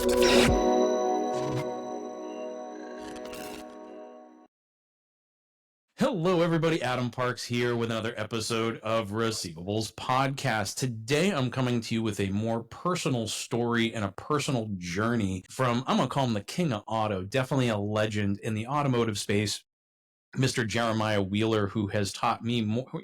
Hello, everybody. Adam Parks here with another episode of Receivables Podcast. Today, I'm coming to you with a more personal story and a personal journey from, I'm going to call him the king of auto, definitely a legend in the automotive space, Mr. Jeremiah Wheeler, who has taught me more,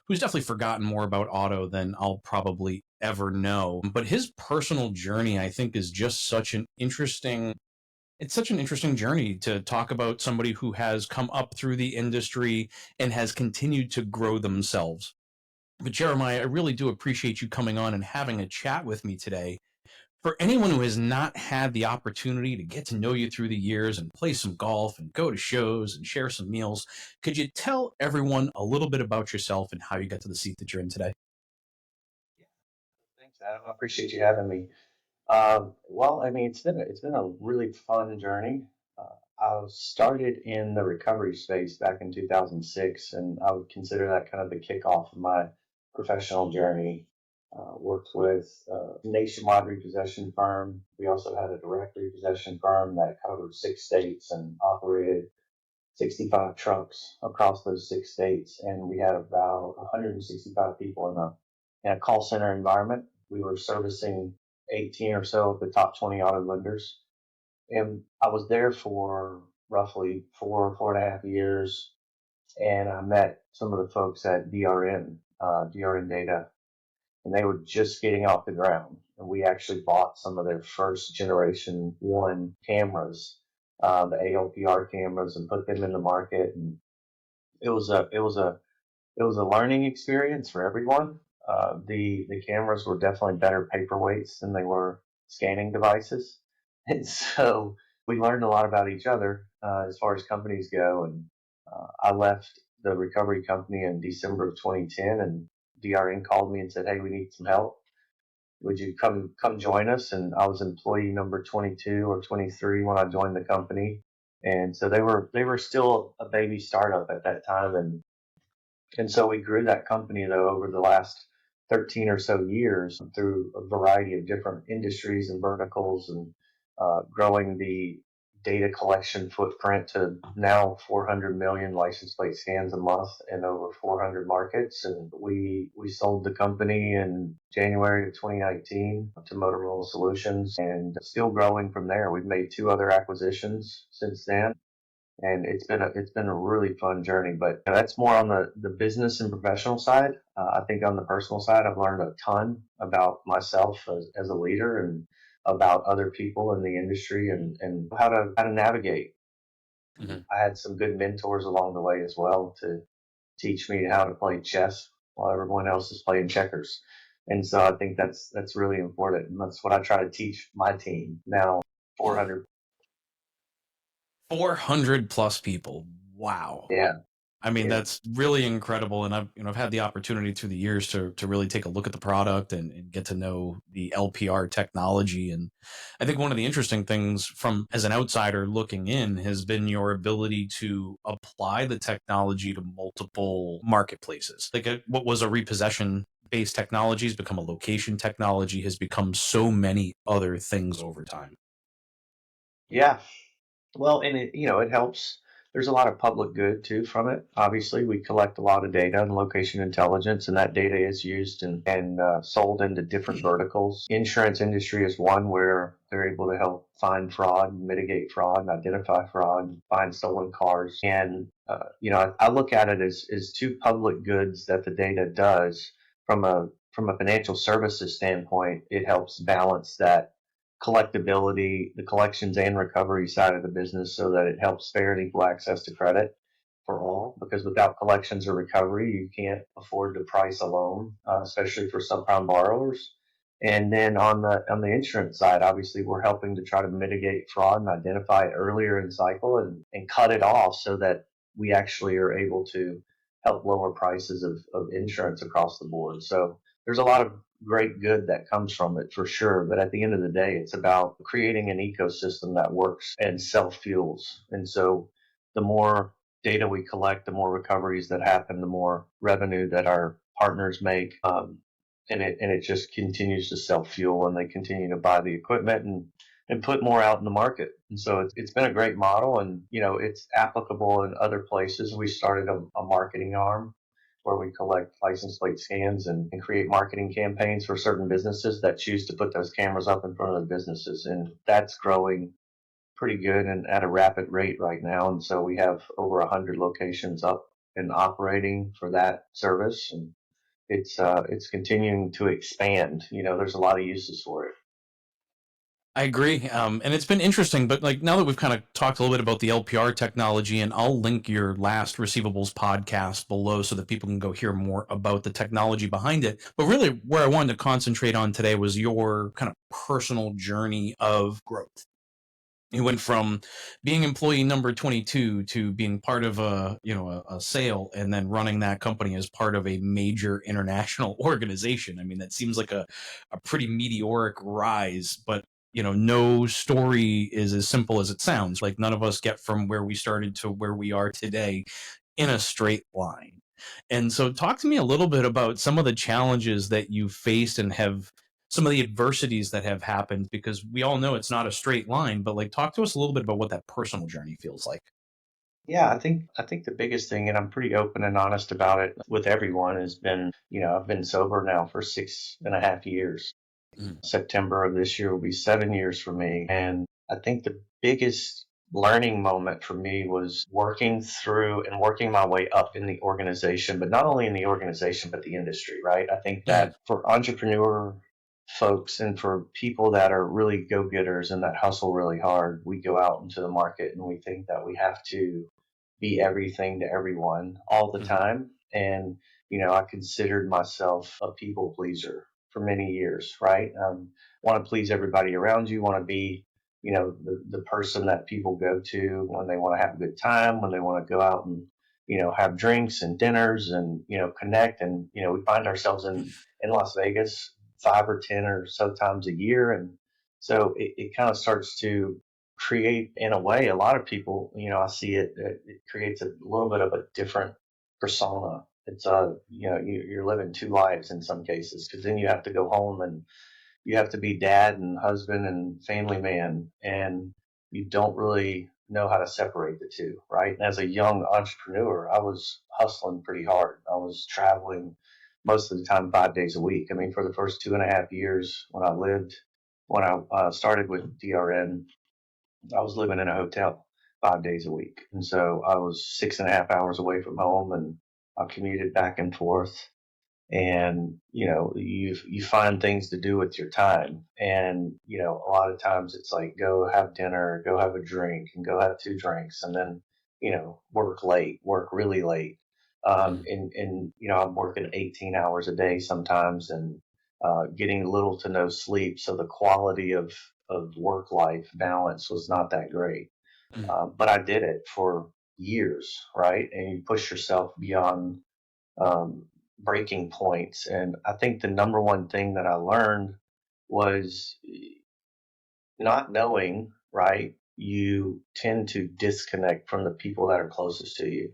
who's definitely forgotten more about auto than I'll probably ever know. But his personal journey, I think, is just such an interesting journey to talk about somebody who has come up through the industry and has continued to grow themselves. But Jeremiah, I really do appreciate you coming on and having a chat with me today. For anyone who has not had the opportunity to get to know you through the years and play some golf and go to shows and share some meals, could you tell everyone a little bit about yourself and how you got to the seat that you're in today? Thanks, Adam. I appreciate you having me. It's been a really fun journey. I started in the recovery space back in 2006, and I would consider that kind of the kickoff of my professional journey. Worked with a nationwide repossession firm. We also had a direct repossession firm that covered 6 states and operated 65 trucks across those 6 states, and we had about 165 people in a call center environment. We were servicing 18 or so of the top 20 auto lenders. And I was there for roughly 4.5 years. And I met some of the folks at DRN Data, and they were just getting off the ground. And we actually bought some of their first generation one cameras, the ALPR cameras, and put them in the market. And it was a learning experience for everyone. The cameras were definitely better paperweights than they were scanning devices, and so we learned a lot about each other as far as companies go. And I left the recovery company in December of 2010, and DRN called me and said, "Hey, we need some help. Would you come join us?" And I was employee number 22 or 23 when I joined the company, and so they were still a baby startup at that time, and so we grew that company, though, over the last 13 or so years through a variety of different industries and verticals, and growing the data collection footprint to now 400 million license plate scans a month in over 400 markets. And we sold the company in January of 2019 to Motorola Solutions, and still growing from there. We've made 2 other acquisitions since then, and it's been a really fun journey. But that's more on the business and professional side. I think on the personal side, I've learned a ton about myself as a leader, and about other people in the industry, and how to navigate. Mhm. I had some good mentors along the way as well to teach me how to play chess while everyone else is playing checkers. And so I think that's really important, and that's what I try to teach my team now. 400. 400 plus people. Wow. Yeah, I mean, yeah. that's really incredible. And I've had the opportunity through the years to really take a look at the product and get to know the LPR technology. And I think one of the interesting things from as an outsider looking in has been your ability to apply the technology to multiple marketplaces. Like what was a repossession based technology has become a location technology, has become so many other things over time. Yeah. Well, and it helps. There's a lot of public good too from it. Obviously, we collect a lot of data and location intelligence, and that data is used and sold into different verticals. Insurance industry is one where they're able to help find fraud, mitigate fraud, identify fraud, find stolen cars. And I look at it as 2 public goods that the data does from a financial services standpoint. It helps balance that collectability, the collections and recovery side of the business, so that it helps fair and equal access to credit for all. Because without collections or recovery, you can't afford to price a loan, especially for subprime borrowers. And then on the insurance side, obviously, we're helping to try to mitigate fraud and identify it earlier in cycle, and cut it off so that we actually are able to help lower prices of insurance across the board. So there's a lot of great good that comes from it for sure. But at the end of the day, it's about creating an ecosystem that works and self fuels. And so the more data we collect, the more recoveries that happen, the more revenue that our partners make. And it just continues to self fuel, and they continue to buy the equipment, and and put more out in the market. And so it's been a great model, and it's applicable in other places. We started a marketing arm where we collect license plate scans and create marketing campaigns for certain businesses that choose to put those cameras up in front of their businesses. And that's growing pretty good and at a rapid rate right now. And so we have over 100 locations up and operating for that service. And it's continuing to expand. There's a lot of uses for it. I agree. And it's been interesting, but like now that we've kind of talked a little bit about the LPR technology, and I'll link your last receivables podcast below so that people can go hear more about the technology behind it. But really, where I wanted to concentrate on today was your kind of personal journey of growth. You went from being employee number 22 to being part of a sale, and then running that company as part of a major international organization. I mean, that seems like a pretty meteoric rise, but no story is as simple as it sounds. Like, none of us get from where we started to where we are today in a straight line. And so talk to me a little bit about some of the challenges that you've faced and have some of the adversities that have happened, because we all know it's not a straight line, but like talk to us a little bit about what that personal journey feels like. Yeah, I think the biggest thing, and I'm pretty open and honest about it with everyone, has been, I've been sober now for 6.5 years. Mm, September of this year will be 7 years for me. And I think the biggest learning moment for me was working through and working my way up in the organization, but not only in the organization, but the industry, right? I think mm, that for entrepreneur folks and for people that are really go getters and that hustle really hard, we go out into the market and we think that we have to be everything to everyone all the mm, time. And, I considered myself a people pleaser for many years, right? Want to please everybody around you, want to be, the person that people go to when they want to have a good time, when they want to go out and, have drinks and dinners and, connect. And, we find ourselves in Las Vegas 5 or 10 or so times a year. And so it kind of starts to create, in a way, a lot of people, I see it creates a little bit of a different persona. It's you're living two lives in some cases, because then you have to go home and you have to be dad and husband and family man, and you don't really know how to separate the two, right? And as a young entrepreneur, I was hustling pretty hard. I was traveling most of the time 5 days a week. I mean, for the first 2.5 years when I started with DRN, I was living in a hotel 5 days a week. And so I was 6.5 hours away from home, and I commuted back and forth. And, you find things to do with your time. And, a lot of times it's like, go have dinner, go have a drink, and go have two drinks. And then, work late, work really late. mm, I'm working 18 hours a day sometimes, and getting little to no sleep. So the quality of work life balance was not that great. mm. But I did it for years, right? And you push yourself beyond um, breaking points. And I think the number one thing that I learned was not knowing, right? You tend to disconnect from the people that are closest to you,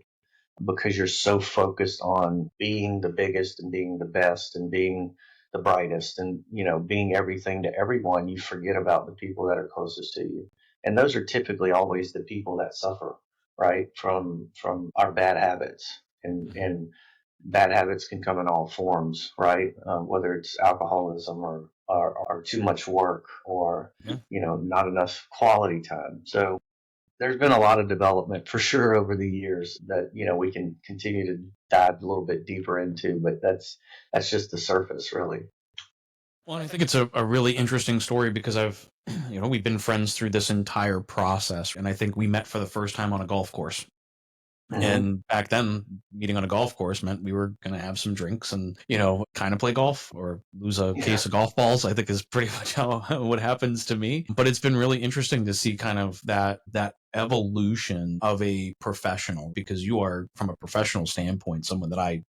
because you're so focused on being the biggest and being the best and being the brightest and being everything to everyone. You forget about the people that are closest to you, and those are typically always the people that suffer, right, from our bad habits. And bad habits can come in all forms, right? Whether it's alcoholism or too much work, or Yeah. not enough quality time. So there's been a lot of development for sure over the years that we can continue to dive a little bit deeper into, but that's just the surface, really. Well, I think it's a really interesting story because we've been friends through this entire process. And I think we met for the first time on a golf course. Hmm. And back then, meeting on a golf course meant we were going to have some drinks and, kind of play golf or lose a Yeah. case of golf balls, I think is pretty much how what happens to me. But it's been really interesting to see kind of that evolution of a professional, because you are, from a professional standpoint, someone that I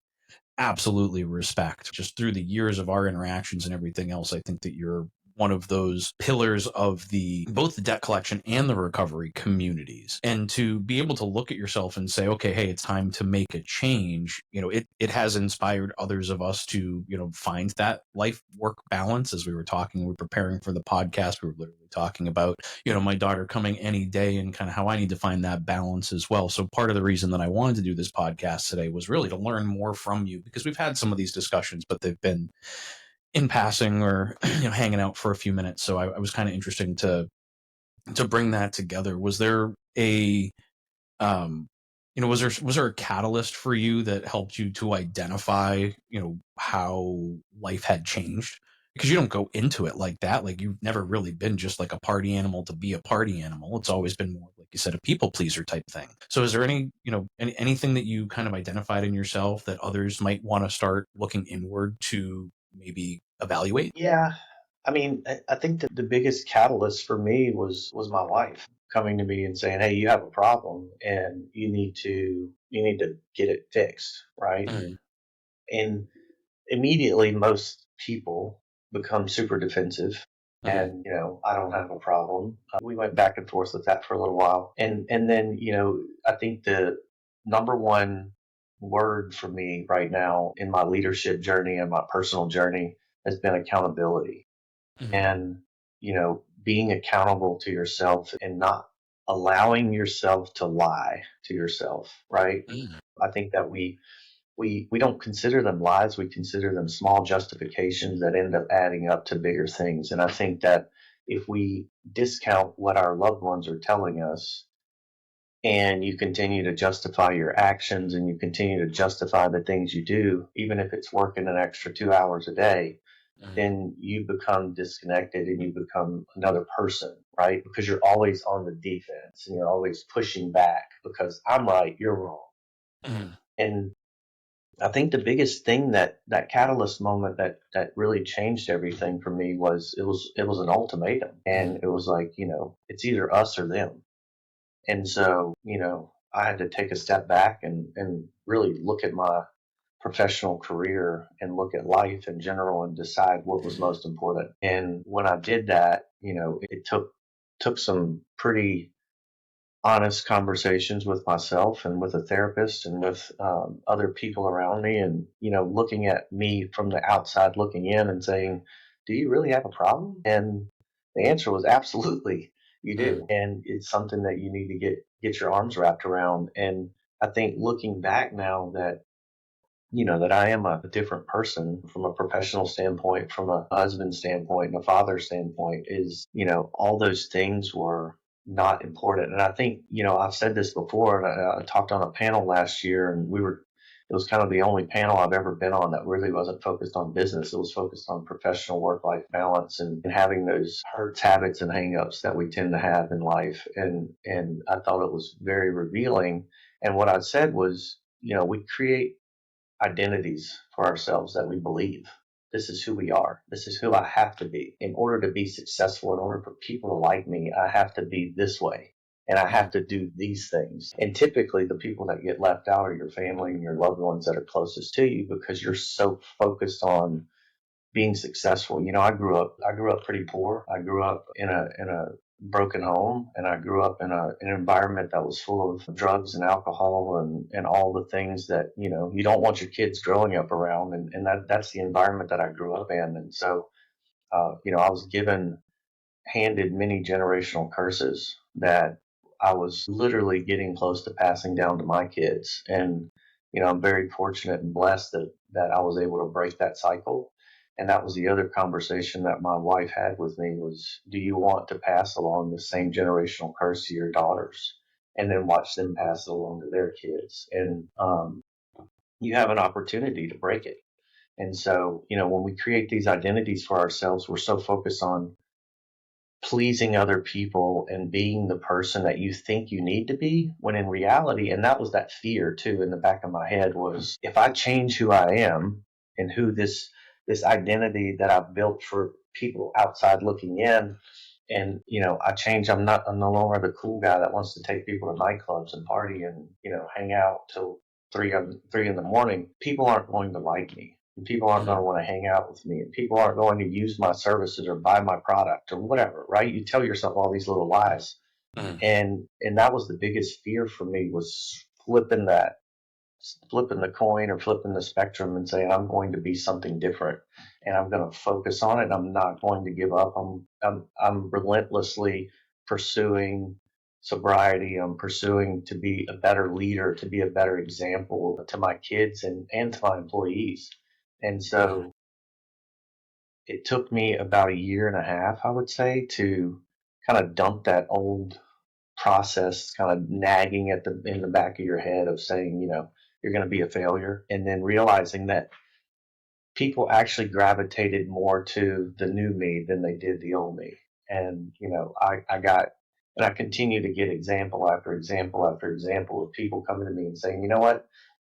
absolutely respect. Just through the years of our interactions and everything else, I think that you're one of those pillars of the both the debt collection and the recovery communities. And to be able to look at yourself and say, okay, hey, it's time to make a change, it has inspired others of us to, find that life work balance. As we were talking, we're preparing for the podcast, we were literally talking about, my daughter coming any day and kind of how I need to find that balance as well. So part of the reason that I wanted to do this podcast today was really to learn more from you, because we've had some of these discussions, but they've been in passing or hanging out for a few minutes. So I was kind of interested to bring that together. Was there a um, was there a catalyst for you that helped you to identify how life had changed? Because you don't go into it like that. Like, you've never really been just like a party animal to be a party animal. It's always been more, like you said, a people pleaser type thing. So is there anything that you kind of identified in yourself that others might want to start looking inward to maybe evaluate? Yeah, I mean, I think that the biggest catalyst for me was my wife coming to me and saying, "Hey, you have a problem, and you need to get it fixed, right?" Mm, And immediately, most people become super defensive, mm, and I don't have a problem. We went back and forth with that for a little while, and then I think the number one word for me right now in my leadership journey and my personal journey has been accountability. mm, And being accountable to yourself and not allowing yourself to lie to yourself, right? mm, I think that we don't consider them lies, we consider them small justifications that end up adding up to bigger things. And I think that if we discount what our loved ones are telling us, and you continue to justify your actions and you continue to justify the things you do, even if it's working an extra 2 hours a day, mm, then you become disconnected and you become another person, right? Because you're always on the defense and you're always pushing back because I'm right, you're wrong. mm, And I think the biggest thing that catalyst moment that really changed everything for me was it was an ultimatum, and mm, it was like, it's either us or them. And so, I had to take a step back and really look at my professional career and look at life in general and decide what was mm, most important. And when I did that, it took some pretty honest conversations with myself and with a therapist and with other people around me, and looking at me from the outside looking in and saying, do you really have a problem? And the answer was absolutely, you mm, do, and it's something that you need to get your arms wrapped around. And I think looking back now that that I am a different person from a professional standpoint, from a husband standpoint, and a father standpoint, is, all those things were not important. And I think, I've said this before, and I talked on a panel last year, and it was kind of the only panel I've ever been on that really wasn't focused on business. It was focused on professional work life balance and having those hurts, habits, and hangups that we tend to have in life. And I thought it was very revealing. And what I said was, we create identities for ourselves that we believe. This is who we are. This is who I have to be. In order to be successful, in order for people to like me, I have to be this way. And I have mm, to do these things. And typically, the people that get left out are your family and your loved ones that are closest to you, because you're so focused on being successful. I grew up pretty poor. I grew up in a broken home, and I grew up in an environment that was full of drugs and alcohol and all the things that, you don't want your kids growing up around. And that's the environment that I grew up in. And so, I was handed many generational curses that I was literally getting close to passing down to my kids. And, I'm very fortunate and blessed that I was able to break that cycle. And that was the other conversation that my wife had with me was, do you want to pass along the same generational curse to your daughters and then watch them pass it along to their kids? And, you have an opportunity to break it. And so, when we create these identities for ourselves, we're so focused on pleasing other people and being the person that you think you need to be, when in reality, and that was that fear too in the back of my head, was if I change who I am and who this identity that I've built for people outside looking in, and I'm no longer the cool guy that wants to take people to nightclubs and party and hang out till three in the morning. People aren't going to like me. and people aren't going to want to hang out with me, and people aren't going to use my services or buy my product or whatever, right? You tell yourself all these little lies. Mhm. And that was the biggest fear for me, was flipping the coin or flipping the spectrum and saying, I'm going to be something different and I'm going to focus on it. And I'm not going to give up. I'm relentlessly pursuing sobriety. I'm pursuing to be a better leader, to be a better example to my kids and to my employees. And Mhm. so it took me about a year and a half, I would say, to kind of dump that old process kind of nagging at the in the back of your head of saying, you're going to be a failure, and then realizing that people actually gravitated more to the new me than they did the old me. And I continue to get example after example after example of people coming to me and saying, you know what,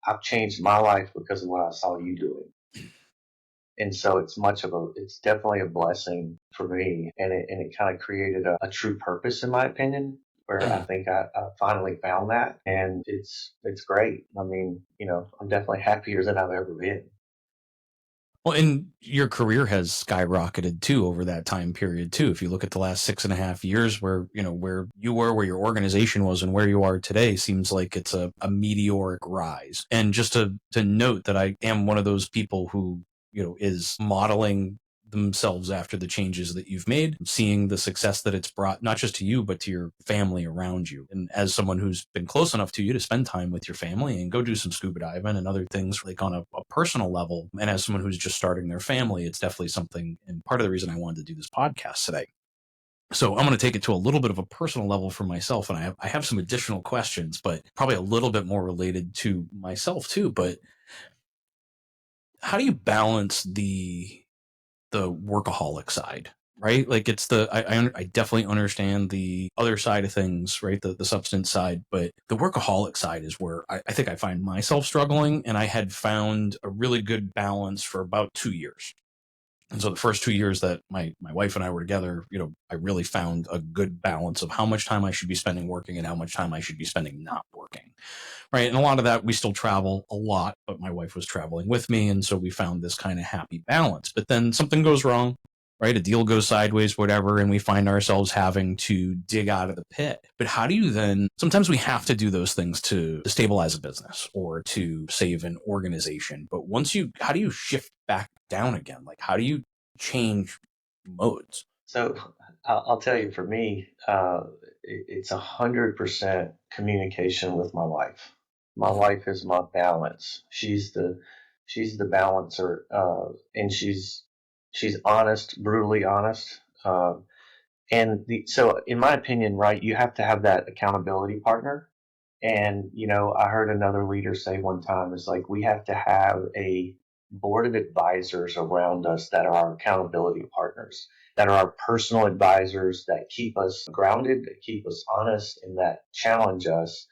I've changed my life because of what I saw you doing. And so it's definitely a blessing for me, and it kind of created a true purpose, in my opinion, where I Mhm. think I finally found that, and it's great. I mean, I'm definitely happier than I've ever been. Well, and your career has skyrocketed too over that time period too. If you look at the last 6.5 years, where where you were, where your organization was, and where you are today, seems like it's a meteoric rise. And just to note that I am one of those people who is modeling themselves after the changes that you've made, seeing the success that it's brought, not just to you, but to your family around you. And as someone who's been close enough to you to spend time with your family and go do some scuba diving and other things like on a personal level, and as someone who's just starting their family, it's definitely something, and part of the reason I wanted to do this podcast today. So I'm going to take it to a little bit of a personal level for myself, and I have some additional questions, but probably a little bit more related to myself too. But how do you balance the workaholic side, right? Like it's I definitely understand the other side of things, right? The substance side, but the workaholic side is where I think I find myself struggling, and I had found a really good balance for about 2 years. And so the first 2 years that my wife and I were together, I really found a good balance of how much time I should be spending working and how much time I should be spending not working. Right. And a lot of that, we still travel a lot, but my wife was traveling with me. And so we found this kind of happy balance. But then something goes wrong, right? A deal goes sideways, whatever. And we find ourselves having to dig out of the pit. But how do you then, sometimes we have to do those things to stabilize a business or to save an organization. But how do you shift back down again? Like, how do you change modes? So I'll tell you, for me, it's 100% communication with my wife. My Mhm. wife is my balance. She's the balancer, and she's honest, brutally honest. So, in my opinion, right, you have to have that accountability partner. And, I heard another leader say one time, is like, we have to have a board of advisors around us that are our accountability partners, that are our personal advisors, that keep us grounded, that keep us honest, and that challenge us,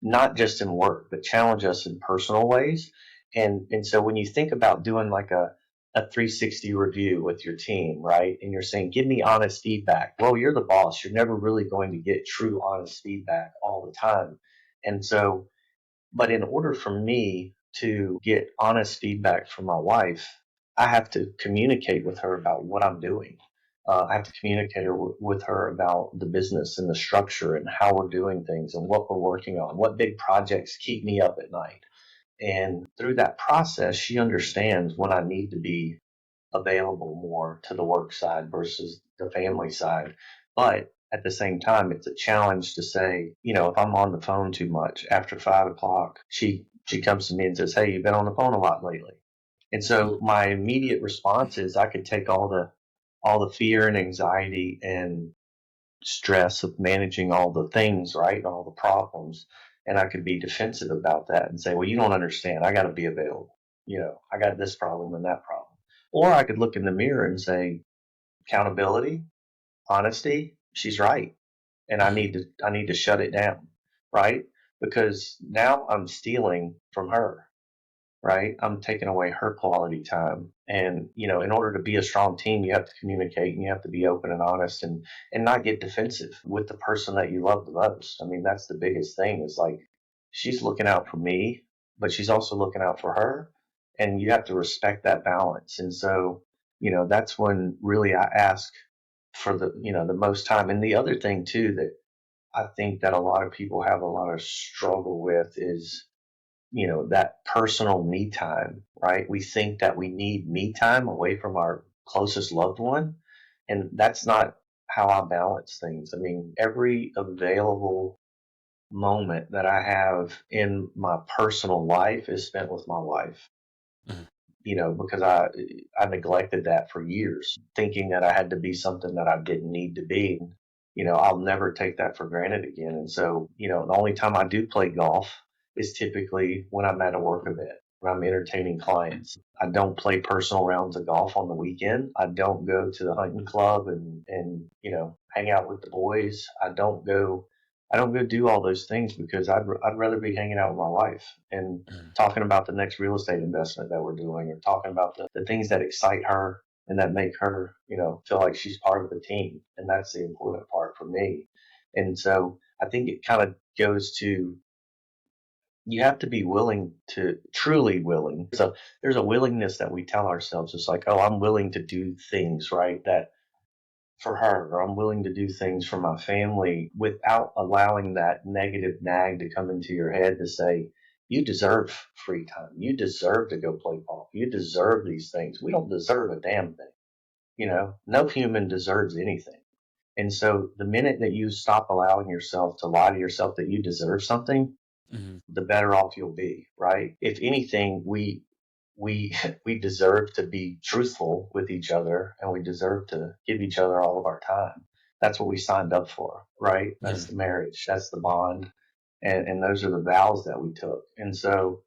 not just in work, but challenge us in personal ways. And so when you think about doing like a 360 review with your team, right? And you're saying, give me honest feedback. Well, you're the boss. You're never really going to get true honest feedback all the time. And so, but in order for me to get honest feedback from my wife, I have to communicate with her about what I'm doing. I have to communicate with her about the business and the structure and how we're doing things and what we're working on, what big projects keep me up at night. And through that process, she understands when I need to be available more to the work side versus the family side. But at the same time, it's a challenge to say, if I'm on the phone too much after 5 o'clock, she comes to me and says, hey, you've been on the phone a lot lately. And so my immediate response is, I could take all the fear and anxiety and stress of managing all the things, right? All the problems. And I could be defensive about that and say, well, you don't understand. I got to be available. I got this problem and that problem. Or I could look in the mirror and say, accountability, honesty, she's right. And I need to shut it down, right? Because now I'm stealing from her, right? I'm taking away her quality time. And, in order to be a strong team, you have to communicate and you have to be open and honest, and not get defensive with the person that you love the most. I mean, that's the biggest thing, is like, she's looking out for me, but she's also looking out for her. and you have to respect that balance. And so, that's when really I ask for the most time. And the other thing too that I think that a lot of people have a lot of struggle with is, that personal me time, right? We think that we need me time away from our closest loved one. And that's not how I balance things. I mean, every available moment that I have in my personal life is spent with my wife, Mhm. because I neglected that for years, thinking that I had to be something that I didn't need to be. I'll never take that for granted again. And so, the only time I do play golf is typically when I'm at a work event, when I'm entertaining clients. I don't play personal rounds of golf on the weekend. I don't go to the hunting club and hang out with the boys. I don't go do all those things because I'd rather be hanging out with my wife and Mhm. talking about the next real estate investment that we're doing, or talking about the things that excite her and that make her, feel like she's part of the team. And that's the important part for me. And so I think it kind of goes to, you have to be willing to truly willing. So there's a willingness that we tell ourselves. It's like, oh, I'm willing to do things, right, that for her, or I'm willing to do things for my family, without allowing that negative nag to come into your head to say, you deserve free time. You deserve to go play golf. You deserve these things. We don't deserve a damn thing. No human deserves anything. And so the minute that you stop allowing yourself to lie to yourself that you deserve something, Mhm. the better off you'll be, right? If anything, we we deserve to be truthful with each other, and we deserve to give each other all of our time. That's what we signed up for, right? That's Yeah. the marriage, that's the bond, and those are the vows that we took. And so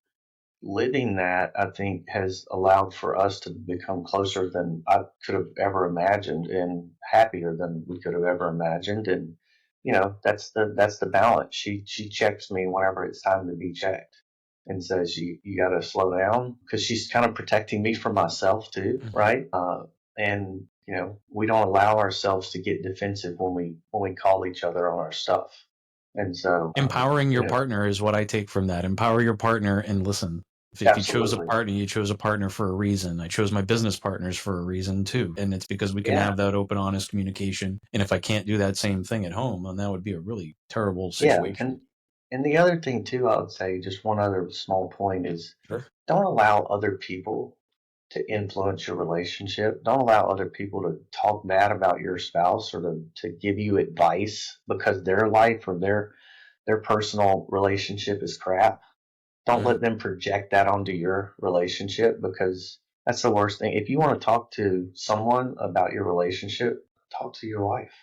living that, I think, has allowed for us to become closer than I could have ever imagined, and happier than we could have ever imagined. And that's the balance. She checks me whenever it's time to be checked, and says you got to slow down, because she's kind of protecting me from myself too, Mhm. right? And we don't allow ourselves to get defensive when we call each other on our stuff. And so Empowering your partner is what I take from that. Empower your partner and listen. If you chose a absolutely, partner, you chose a partner for a reason. I chose my business partners for a reason too. And it's because we can yeah. have that open, honest communication. And if I can't do that same thing at home, then that would be a really terrible Yeah, situation. and the other thing too, I would say, just one other small point is, Sure. don't allow other people to influence your relationship. Don't allow other people to talk bad about your spouse, or to give you advice because their life or their personal relationship is crap. Don't Mhm. let them project that onto your relationship, because that's the worst thing. If you want to talk to someone about your relationship, talk to your wife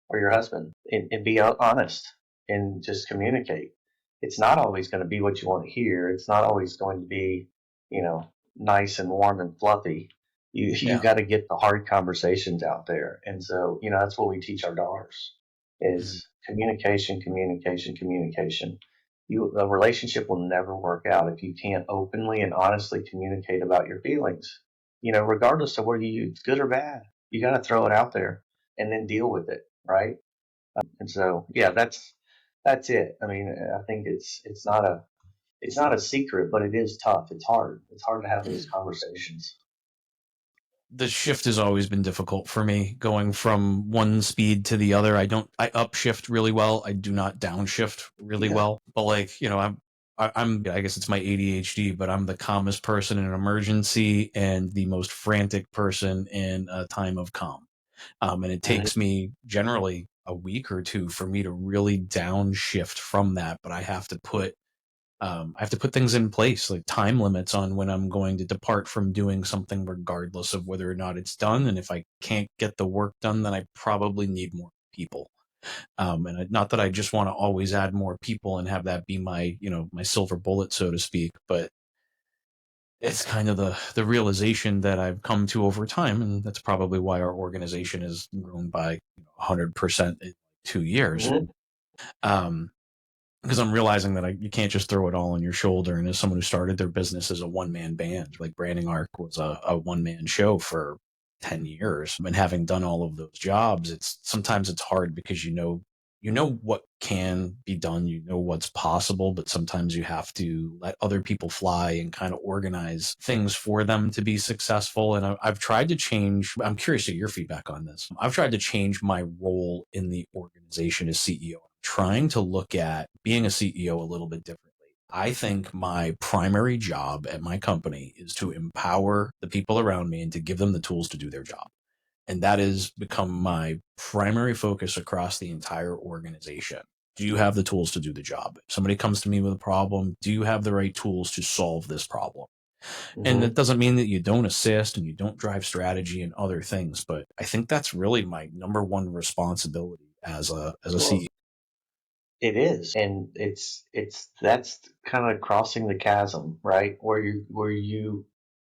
or your husband, and be honest and just communicate. It's not always going to be what you want to hear. It's not always going to be, nice and warm and fluffy. You Yeah. got to get the hard conversations out there. And so, that's what we teach our daughters Mhm. is communication, communication, communication. The relationship will never work out if you can't openly and honestly communicate about your feelings. Regardless of whether it's good or bad, you got to throw it out there and then deal with it, right? And so, yeah, that's it. I mean, I think it's not a secret, but it is tough. It's hard. It's hard to have those conversations. The shift has always been difficult for me, going from one speed to the other. I upshift really well. I do not downshift really Yeah. well. But like, I guess it's my ADHD, but I'm the calmest person in an emergency and the most frantic person in a time of calm. And it Mhm. takes me generally a week or two for me to really downshift from that. But I have to put things in place, like time limits on when I'm going to depart from doing something, regardless of whether or not it's done. And if I can't get the work done, then I probably need more people. Not that I just want to always add more people and have that be my, my silver bullet, so to speak, but it's kind of the realization that I've come to over time, and that's probably why our organization has grown by 100% in 2 years. Mhm. Um, because I'm realizing that you can't just throw it all on your shoulder. And as someone who started their business as a one man band, like Branding Arc was a one man show for 10 years. And having done all of those jobs, sometimes it's hard because you know what can be done, you know what's possible, but sometimes you have to let other people fly and kind of organize things for them to be successful. And I've tried to change, I'm curious to your feedback on this. I've tried to change my role in the organization as CEO, trying to look at being a CEO a little bit differently. I think my primary job at my company is to empower the people around me and to give them the tools to do their job. And that has become my primary focus across the entire organization. Do you have the tools to do the job? If somebody comes to me with a problem, do you have the right tools to solve this problem? And it Hmm. doesn't mean that you don't assist and you don't drive strategy and other things, but I think that's really my number one responsibility as a Well, CEO. it is, and it's that's kind of crossing the chasm, right? Where you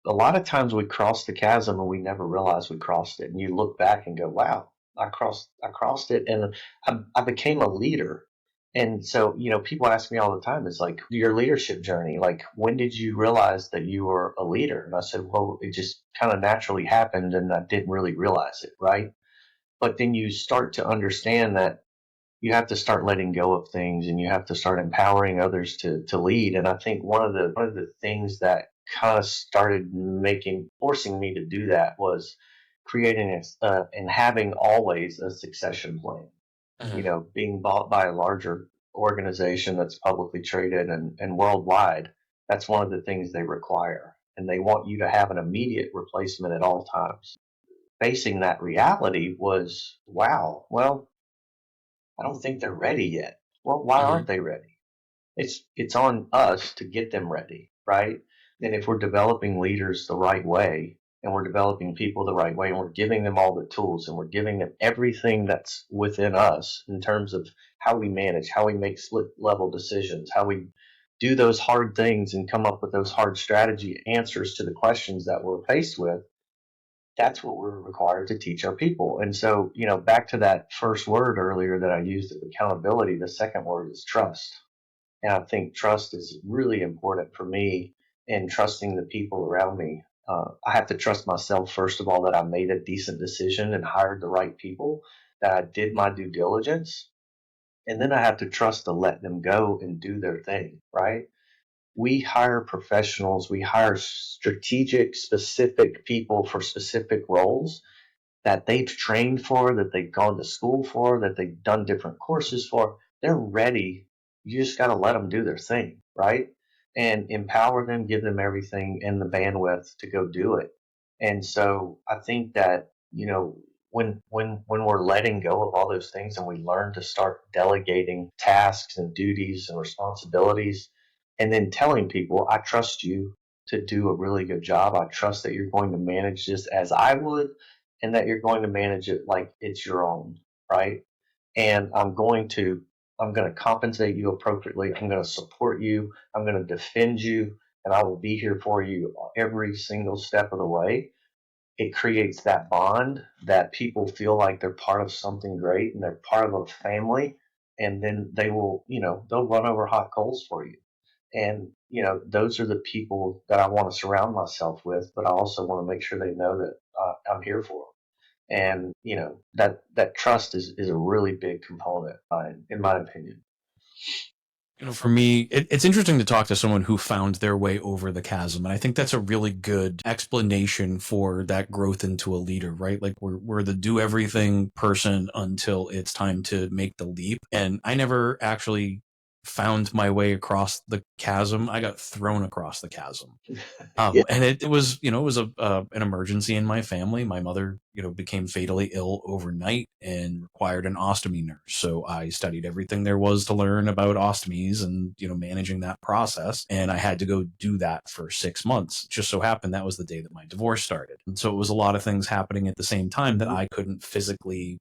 a lot of times we cross the chasm and we never realize we crossed it, and you look back and go, "Wow, I crossed it," and I became a leader. And so, people ask me all the time, "Is like your leadership journey? Like, when did you realize that you were a leader?" And I said, "Well, it just kind of naturally happened, and I didn't really realize it, right?" But then you start to understand that you have to start letting go of things and you have to start empowering others to lead. And I think one of the things that kind of started forcing me to do that was creating and having always a succession plan. Mhm. Being bought by a larger organization that's publicly traded and worldwide, that's one of the things they require. And they want you to have an immediate replacement at all times. Facing that reality was, wow, well, I don't think they're ready yet. Well, why aren't Mhm. they ready? It's on us to get them ready, right? And if we're developing leaders the right way, and we're developing people the right way, and we're giving them all the tools, and we're giving them everything that's within us in terms of how we manage, how we make split level decisions, how we do those hard things and come up with those hard strategy answers to the questions that we're faced with, that's what we're required to teach our people. And so, back to that first word earlier that I used of accountability, the second word is trust. And I think trust is really important for me in trusting the people around me. I have to trust myself, first of all, that I made a decent decision and hired the right people, that I did my due diligence. And then I have to trust to let them go and do their thing, right? We hire professionals, we hire strategic, specific people for specific roles that they've trained for, that they've gone to school for, that they've done different courses for. They're ready. You just got to let them do their thing, right? And empower them, give them everything and the bandwidth to go do it. And so I think that, when we're letting go of all those things and we learn to start delegating tasks and duties and responsibilities and then telling people, I trust you to do a really good job. I trust that you're going to manage this as I would, and that you're going to manage it like it's your own, right? And I'm going to compensate you appropriately. I'm going to support you. I'm going to defend you, and I will be here for you every single step of the way. It creates that bond that people feel like they're part of something great and they're part of a family, and then they'll run over hot coals for you. And, those are the people that I want to surround myself with, but I also want to make sure they know that I'm here for them. And that trust is a really big component, in my opinion. For me, it's interesting to talk to someone who found their way over the chasm. And I think that's a really good explanation for that growth into a leader, right? Like we're the do everything person until it's time to make the leap. And I never actually found my way across the chasm. I got thrown across the chasm. Yeah. And it was, it was an emergency in my family. My mother, became fatally ill overnight and required an ostomy nurse. So I studied everything there was to learn about ostomies and, managing that process. And I had to go do that for 6 months. It just so happened that was the day that my divorce started. And so it was a lot of things happening at the same time that Mhm. I couldn't physically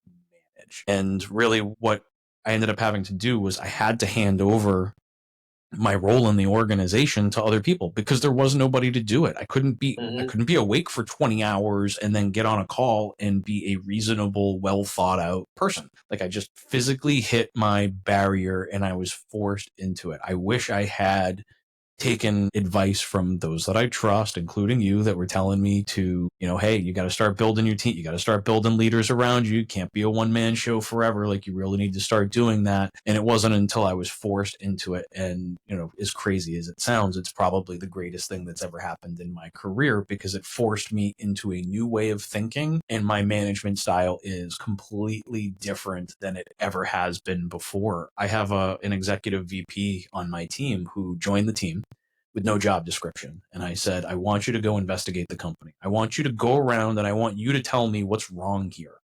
manage. And really what I ended up having to do was I had to hand over my role in the organization to other people because there was nobody to do it. I Mhm. couldn't be awake for 20 hours and then get on a call and be a reasonable, well thought out person. Like I just physically hit my barrier and I was forced into it. I wish I had taken advice from those that I trust, including you, that were telling me to, hey, you got to start building your team. You got to start building leaders around you. You can't be a one-man show forever. Like, you really need to start doing that. And it wasn't until I was forced into it. And, as crazy as it sounds, it's probably the greatest thing that's ever happened in my career, because it forced me into a new way of thinking. And my management style is completely different than it ever has been before. I have an executive VP on my team who joined the team with no job description. And I said, I want you to go investigate the company. I want you to go around and I want you to tell me what's wrong here.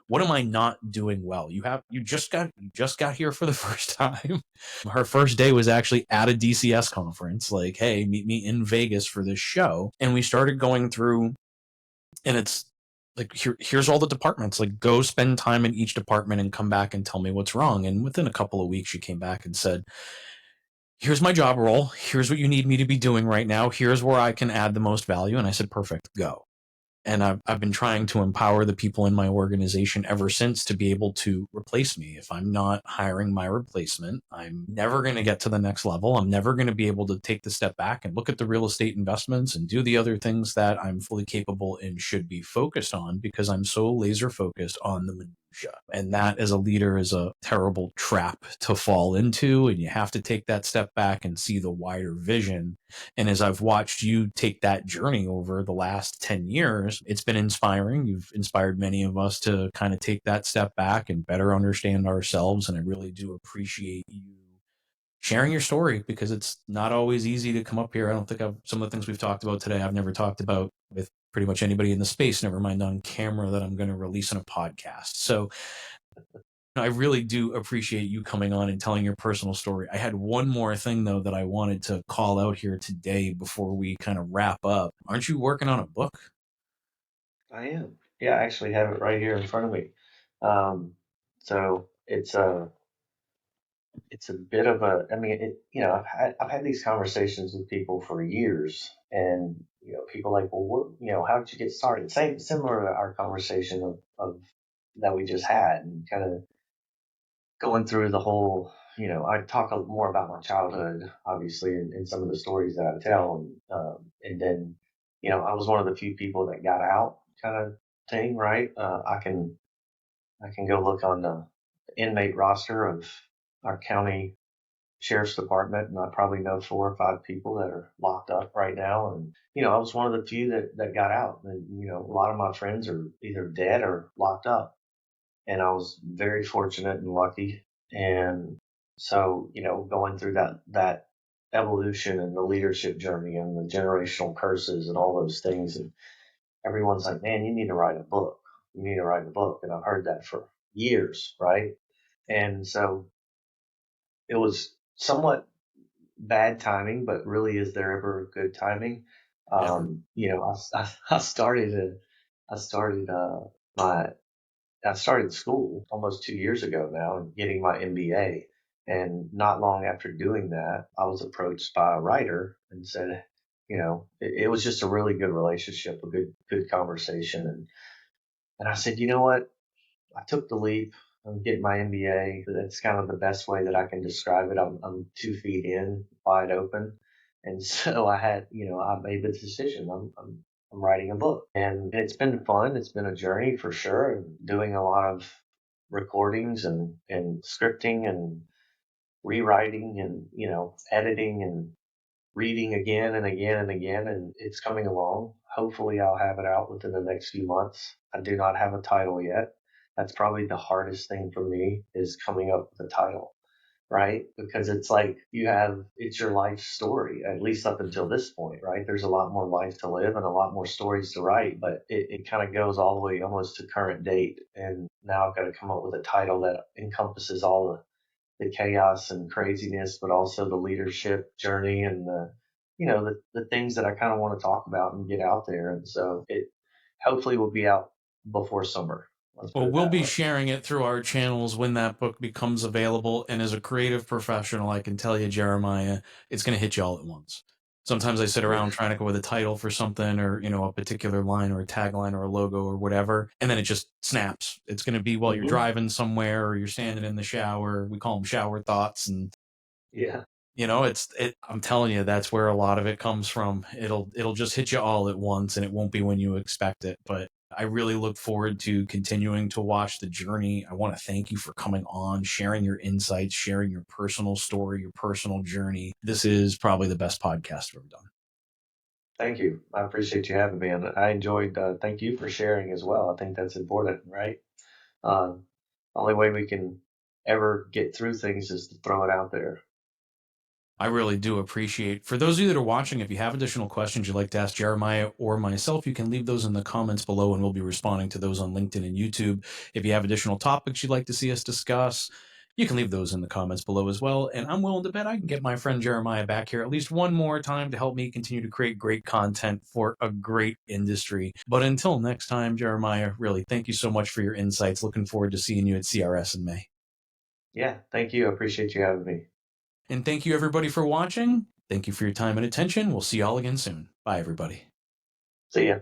What am I not doing well? You just got here for the first time. Her first day was actually at a DCS conference, like, hey, meet me in Vegas for this show. And we started going through, and it's like, here's all the departments. Like, go spend time in each department and come back and tell me what's wrong. And within a couple of weeks, she came back and said, here's my job role. Here's what you need me to be doing right now. Here's where I can add the most value. And I said, perfect, go. And I've been trying to empower the people in my organization ever since to be able to replace me. If I'm not hiring my replacement, I'm never going to get to the next level. I'm never going to be able to take the step back and look at the real estate investments and do the other things that I'm fully capable and should be focused on, because I'm so laser focused on the minutia. And that, as a leader, is a terrible trap to fall into. And you have to take that step back and see the wider vision. And as I've watched you take that journey over the last 10 years, it's been inspiring. You've inspired many of us to kind of take that step back and better understand ourselves. And I really do appreciate you sharing your story, because it's not always easy to come up here. I don't think some of the things we've talked about today, I've never talked about with pretty much anybody in the space, never mind on camera, that I'm going to release in a podcast. So I really do appreciate you coming on and telling your personal story. I had one more thing, though, that I wanted to call out here today before we kind of wrap up. Aren't you working on a book? I am. Yeah, I actually have it right here in front of me. Um, so it's a bit of a. I mean, I've had these conversations with people for years, and people like, well, how did you get started? Same similar to our conversation of that we just had, and kind of going through the whole. I talk more about my childhood, obviously, in some of the stories that I tell, and then, I was one of the few people that got out, kind of thing, right? I can go look on the inmate roster of our county sheriff's department, and I probably know 4 or 5 people that are locked up right now. And I was one of the few that got out. And a lot of my friends are either dead or locked up, and I was very fortunate and lucky. And so, going through that evolution and the leadership journey and the generational curses and all those things, and everyone's like, man, you need to write a book. You need to write a book. And I've heard that for years, right? And so it was somewhat bad timing, but really, is there ever good timing? Never. I started my I started school almost 2 years ago now and getting my MBA. And not long after doing that, I was approached by a writer and said, it was just a really good relationship, a good conversation. And I said, you know what? I took the leap. I'm getting my MBA. That's kind of the best way that I can describe it. I'm 2 feet in, wide open. And so I made the decision. I'm writing a book, and it's been fun. It's been a journey for sure, and doing a lot of recordings and scripting and rewriting and, editing and reading again and again and again, and it's coming along. Hopefully, I'll have it out within the next few months. I do not have a title yet. That's probably the hardest thing for me, is coming up with a title, right? Because it's like it's your life story, at least up until this point, right? There's a lot more life to live and a lot more stories to write, but it kind of goes all the way almost to current date. And now I've got to come up with a title that encompasses all the chaos and craziness, but also the leadership journey and the things that I kind of want to talk about and get out there. And so it hopefully will be out before summer. Let's put Well, it we'll that be way. sharing it through our channels when that book becomes available. And as a creative professional, I can tell you, Jeremiah, it's going to hit you all at once. Sometimes I sit around Oof. trying to come up with a title for something, or, a particular line or a tagline or a logo or whatever. And then it just snaps. It's going to be while you're Hmm. driving somewhere or you're standing in the shower. We call them shower thoughts. And Yeah. I'm telling you, that's where a lot of it comes from. It'll just hit you all at once, and it won't be when you expect it. But I really look forward to continuing to watch the journey. I want to thank you for coming on, sharing your insights, sharing your personal story, your personal journey. This is probably the best podcast I've ever done. Thank you. I appreciate you having me, and I enjoyed. Thank you for sharing as well. I think that's important, right? Uh, Only way we can ever get through things is to throw it out there. I really do appreciate. For those of you that are watching, if you have additional questions you'd like to ask Jeremiah or myself, you can leave those in the comments below and we'll be responding to those on LinkedIn and YouTube. If you have additional topics you'd like to see us discuss, you can leave those in the comments below as well. And I'm willing to bet I can get my friend Jeremiah back here at least one more time to help me continue to create great content for a great industry. But until next time, Jeremiah, really thank you so much for your insights. Looking forward to seeing you at CRS in May. Yeah, thank you. I appreciate you having me. And thank you, everybody, for watching. Thank you for your time and attention. We'll see you all again soon. Bye, everybody. See ya.